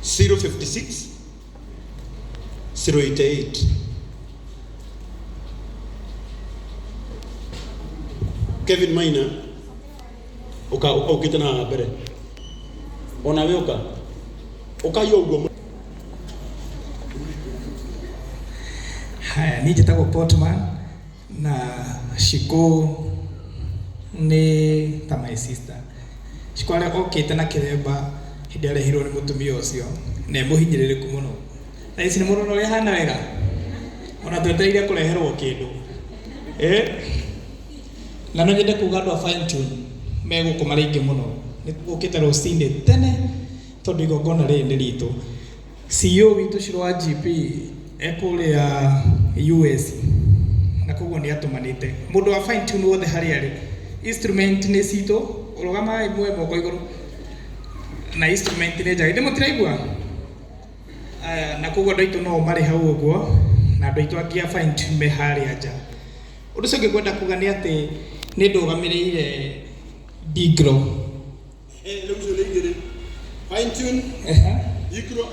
056 088. Kevin Maina ukita na mbere ona we ukayo uguo. Haya, njĩtagwo Portman na Shiko nĩ ta my sister. Shiko arĩa okĩte na kĩremba hĩndĩ arehirwo nĩ mũtumia ũcio na mũhinyĩrĩrĩku mũno. Na ici nĩ mũrona ũrĩa hana wega, ona twetereire kũreherwo kĩndũ na no nyende kuga andũ a Fine Tune megũkũ marĩ aingĩ mũno. Nĩ gũkĩte rũcinĩ tene tondũ igongona rĩrĩ nĩ ritũ. CEO witũ Shiro wa GP ekũrĩa US na koguo nĩ atũmanĩte mũndũ wa Fine Tune wothe harĩa arĩ. Instrument nĩ citũ, ũrũgama imwe moko igũrũ na instrument nĩ njage. Ndĩ mũtiraigua na koguo andũ aitũ no marĩ hau ũguo na andũ aitũ angĩ a Fine Tune me harĩa nja. Ũndũ ũcio ngĩkwenda kuga nĩ atĩ nĩ ndũgamĩrĩire Digro. Rĩu ũcio nĩ igĩrĩ Fine Tune Digro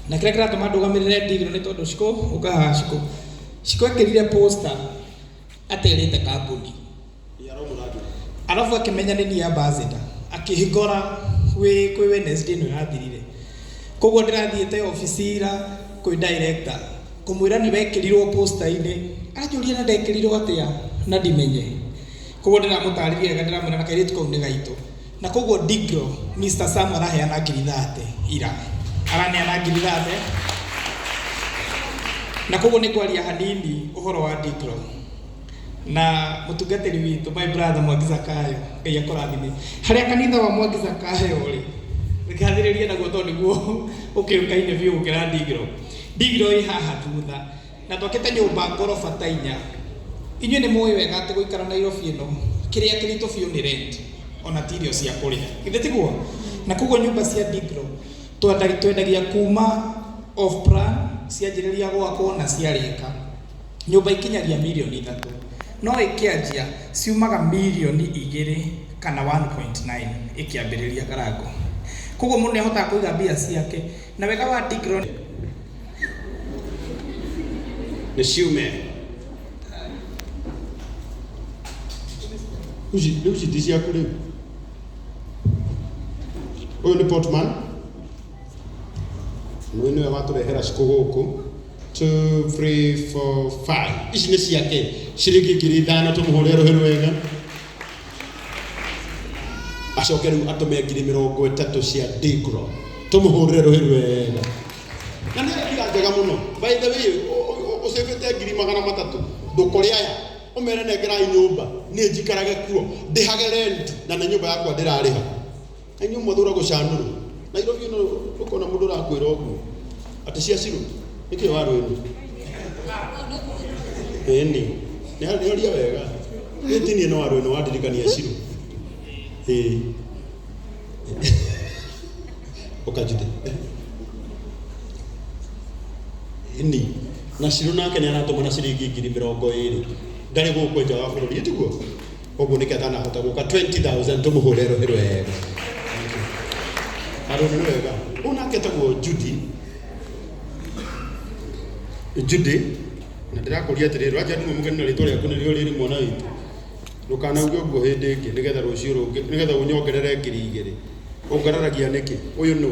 na kĩrĩa kĩratũma ndũgamĩrĩre Digro nĩ tondũ Shiko ũkahaha Shiko ekĩrire poster aterĩte kambuni arabu akĩmenya nĩ niĩ ambassador akĩhingũra kwĩ Wednesday ĩno ĩrathirire. Koguo ndĩrathiĩte ofici ira kwĩ director kũmwĩra nĩ wekĩrirwo poster-inĩ, anjũria na ndekĩrirwo atĩa na ndimenye. Koguo ndĩramũtarĩria wega, ndĩramwĩra na kairĩtu kau nĩ gaitũ. Na koguo Digro Mr. Sam araheana ngiri 30 ira, araneana ngiri 30 na koguo nĩ ngwaria hanini ũhoro wa Digro na mũtungatĩri witũ my brother Mwangi Zakayo, Ngai akũrathime. Harĩa kanitha wa Mwangi Zakayo rĩ, rĩkathĩrĩria naguo tondũ nĩguo ũkĩũkaine biũ gũkĩra Digro. Digro ĩ haha thutha na twakĩte nyũmba ngoroba ta 4. Inyuĩ nĩ mũĩ wega atĩ gũikara Nairobi ĩno kĩrĩa kĩritũ biũ nĩ rent ona tirio cia kũrĩha, githĩ tiguo? Na koguo nyũmba cia Digro twendagia kuma off plan, cianjĩrĩria gwakwo na ciarĩka nyũmba ikinyagia mirioni 3, no ĩkĩanjia ciumaga mirioni 2 kana 1.9 ĩkĩambĩrĩria Karango. Koguo mũndũ nĩahotaga kũiga mbia ciake na wega wa Digro nĩ ciume rĩu citi ciaku rĩu. Ũyũ nĩ Portman, ũyũ nĩwe watũrehera Shiko gũkũ 2 3 4 5. Ici nĩ ciake ciringi ngiri 5, tũmũhũre rũhĩ rwega. Acoke rĩu atũme ngiri 30 cia Digro, tũmũhũre rũhĩ rwega. Na nĩ mbia njega mũno, by the way ũcĩbĩte ngiri 300 ndũkũrĩ aya ũmere nengerai nyũmba niĩ njikarage kuo ndĩhage rent na nĩ nyũmba yakwa ndĩrarĩha. Inyuĩ mũthura gũcanũrwo Nairobi ĩno ũkona mũndũ ũrakwĩra ũguo atĩ cia Shiro nĩkĩo warũĩni ĩni nĩ aria wega ĩtinie no warũĩni wandirikania Shiro ũkanjite ĩni na Shiro nake nĩ aratũmana ciringi ngiri 20 ndarĩ gũkũ nja wa bũrũri tiguo. Koguo nĩkĩ atanahota gũka 20,000 tũmũhũre rũhĩ rwega. Arũnĩ wega ũnake etagwo Judy na ndĩrakũria atĩrĩrĩ wanja nĩguo mũgeni na rĩtwa rĩaku nĩrĩo rĩrĩ mwana witũ, ndũkanauge ũguo hĩndĩ ĩngĩ nĩgetha rũciũ rũngĩ nĩgetha ũnyongerere ngiri 2 ũngararagia nĩkĩ. Ũyũ nũ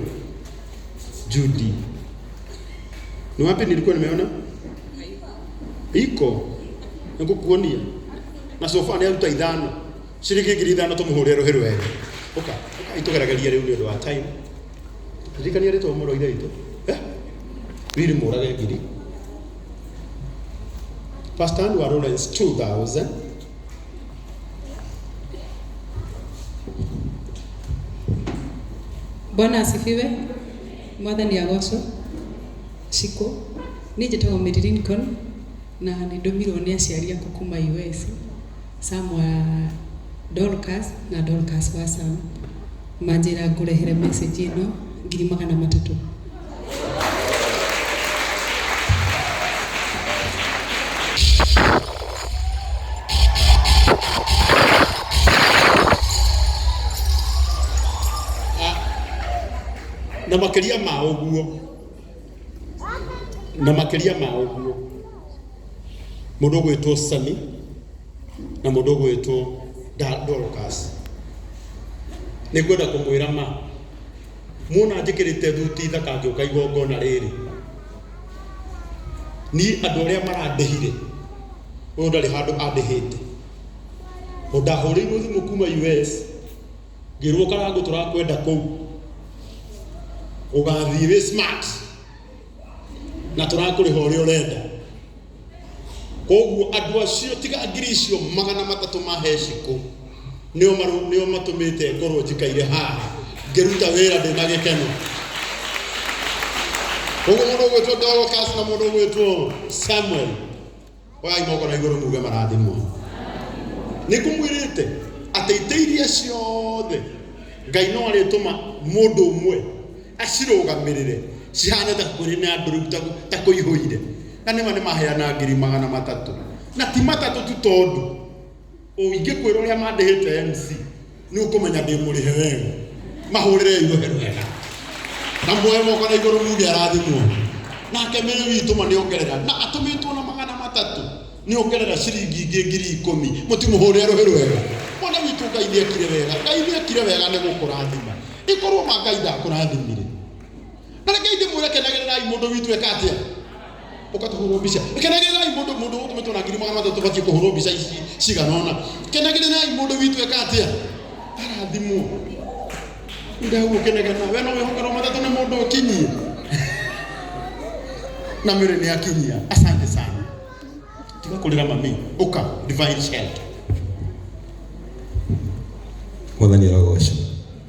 Judy ni wapi nilikuwa nimeona iko nikukuonia na sofa ni aruta 5 ciringi ngiri 5 tũmũhũre rũhĩ rwega. Ũka itũgerageria rĩu nĩ ũndũ wa time ririkania rĩtwa mũro ithe itũ riri mũrage ngiri. Pastor Anwar Lawrence 2000. Bwana asifiwe. Mwathani agocwo. Shiko niĩ njĩtagwo Mary Lincoln na nĩ ndomirwo nĩ aciari akwa kuma US, Sam wa Dorcas na Dorcas wa Sam, manjĩra ngũrehere message ĩno 300,000. na makiria ma uguo mundu gwitwo Sami na mundu gwitwo Dorcas ni gwenda kumwira ma muna njikirite thuti thaka ngioka igongona riri ni andu aria marandehire uyu ndari handu andehite udahuriirwo thimu kuma US ngirwo karangu turakwenda kuu ugathii wi smart na turakuriha uria urenda koguo andu acio tiga ngiri icio 300 maheciko nio matumite ngorwo njikaire haha ngiruta wira ndina gikeno koguo mundu gwitwo Dorcas na mundu gwitwo Samuel wai moko na iguru muge marathimwo nikumwirite ati iteiria ciothe Ngai no arituma mundu umwe acirugamirire cihane ta kuri na andu ta kuihuire na nima maheana 300 na ti 3 tu tondu uingi kwira uria mandihite MC ni ukumenya ndi murihe wega mahurire irohero wega na mwoe moko na iguru muge arathimwo nake mere witu maniongerera na atumitwo na 300 ni ongerera ciringi ingĩ 10,000 mutimuhurire rohero wega mwana witu Ngai ni ekire wega Ngai ni ekire wega ni gukurathima ikorwo ma Ngai ndakurathimire na Ngai ndimũrekenagirai mundu witu ekatia ukatuhurwo mbica kenagirai mundu utumitwo na 300 batie kuhurwo mbica ici ciganona kenagirai mundu witu ekatia arathimwo ndau kenagana we no wihongero matatu na mundu ukinyie na mere ni akinyia asante sana tiga kulira mami uka divine shelter Mwathani arogocwo.